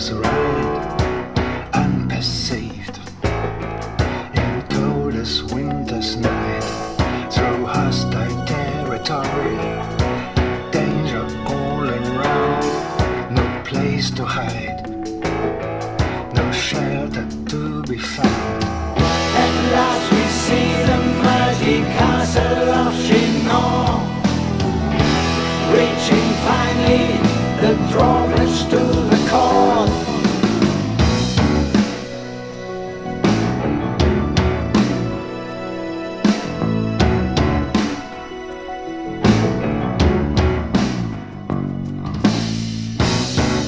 was right, unperceived, in coldest winter's night, through hostile territory, danger all around, no place to hide, no shelter to be found. At last we see the mighty castle of Chinon, reaching finally the drawbridge to the court.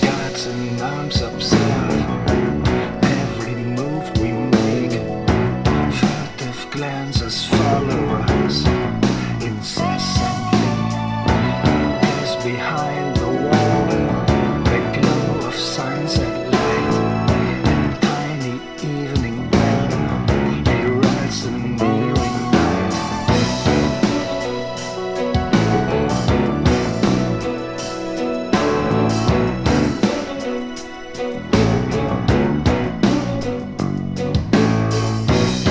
Guards in arms observe every move we make, furtive glances follow us incessantly. There's behind the wall the glow of sunset light, and tiny evening bell heralds the nearing night.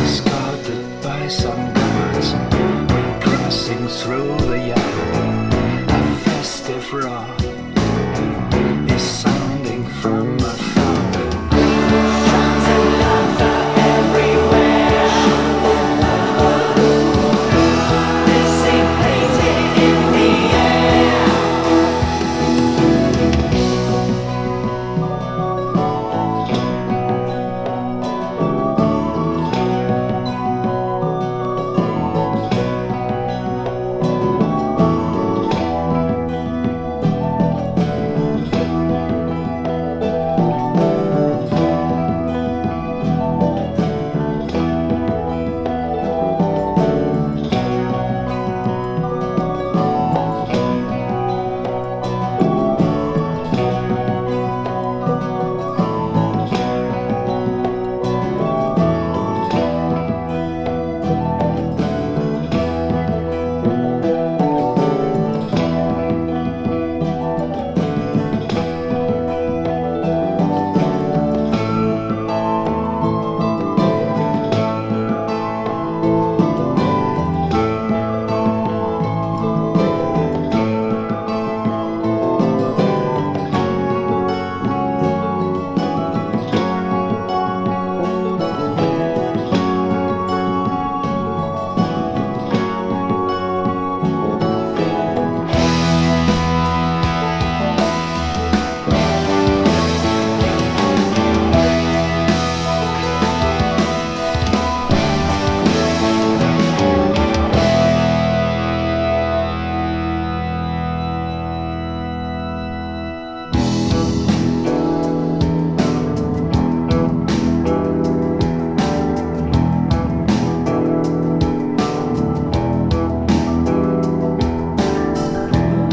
Escorted by some guards, we're crossing through the yard. A festive roar is sounding from afar. Shouts and laughter everywhere, dissipating in the air.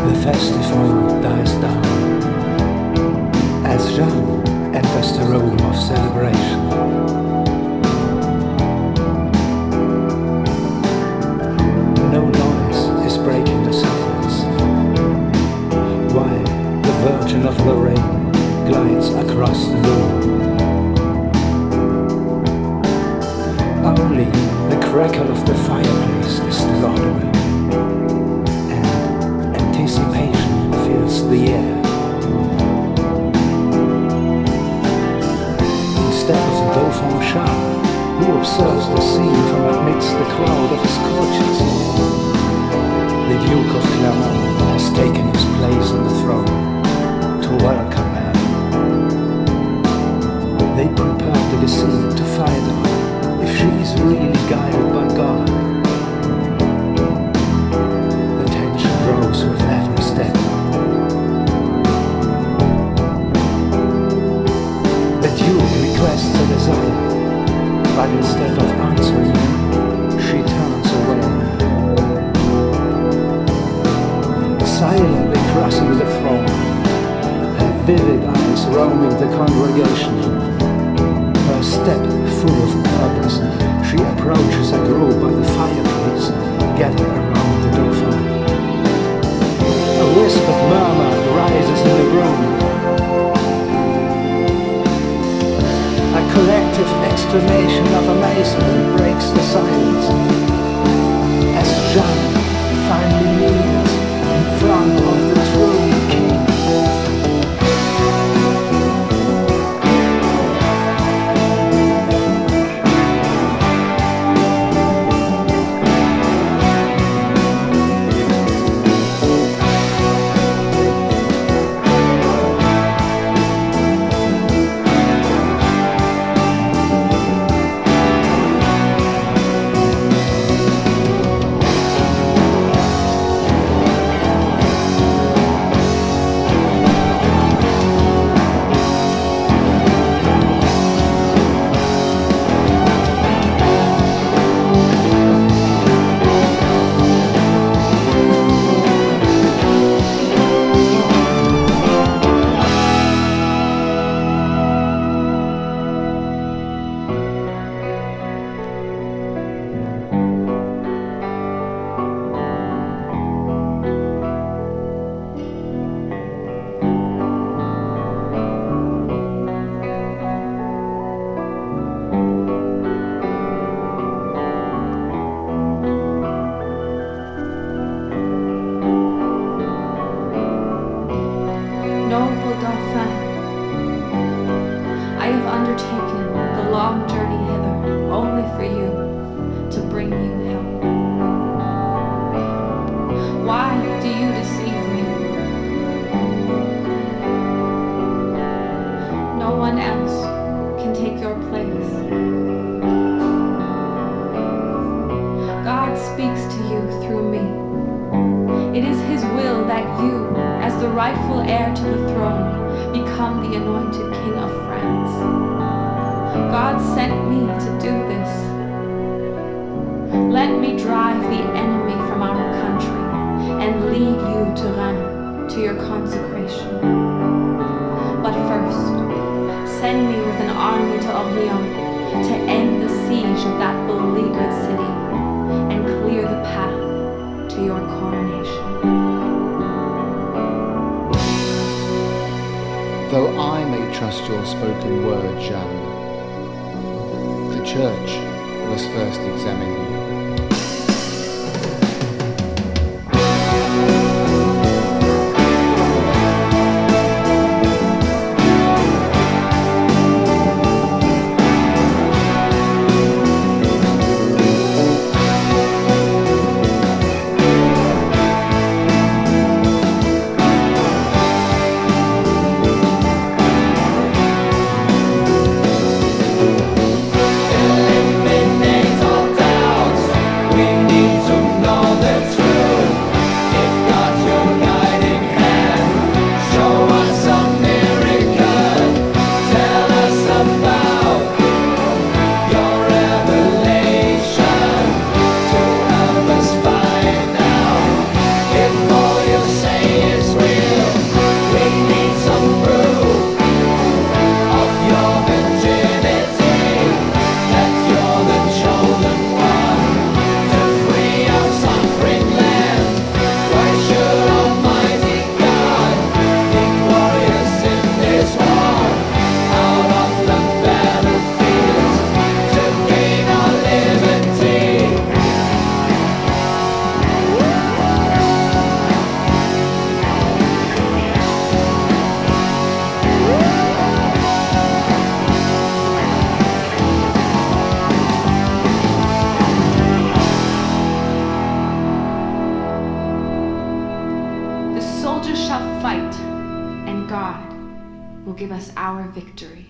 The festive wind dies down as Jean enters the room of celebration. No noise is breaking the silence, while the Virgin of Lorraine glides across the room. Only the crackle of the fireplace is still audible, and anticipation fills the air. Instead of the Dauphin Shah, who observes the scene from amidst the crowd of his courtiers, the Duke of Chinon has taken his place on the throne to welcome her. They prepare the deceased to find out if she is really guided by God. The tension grows with every step. The Duke requests a desire, but instead of answering him, she turns away. Silently crossing the throne, her vivid eyes roaming the congregation, her step full of purpose, she approaches a group by the fireplace, gathered around the Dauphin. A whispered murmur rises in the room. exclamation of a mason breaks the silence as Jeanne finally kneels in front of the true king. Noble Dauphin, I have undertaken the long journey hither only for you, to bring you help. Why do you deceive me? No one else can take your place. God speaks to you through me. It is His will that you, as the rightful heir to the throne, become the anointed King of France. God sent me to do this. Let me drive the enemy from our country and lead you to Rennes, to your consecration. But first, send me with an army to Orléans to end the siege of that beleaguered city and clear the path to your coronation. Though I may trust your spoken word, Jeanne, the church must first examine you. Eliminate all doubts. We need to know the truth. If God's your guiding hand, show us a miracle. Tell us about your revelation to help us find out if all you say is real. We need some proof of your virginity, that you're the chosen one to free our suffering land. Why should Almighty God be glorious in this war? Out on the battlefield to gain our liberty. The soldiers shall fight, and God will give us our victory.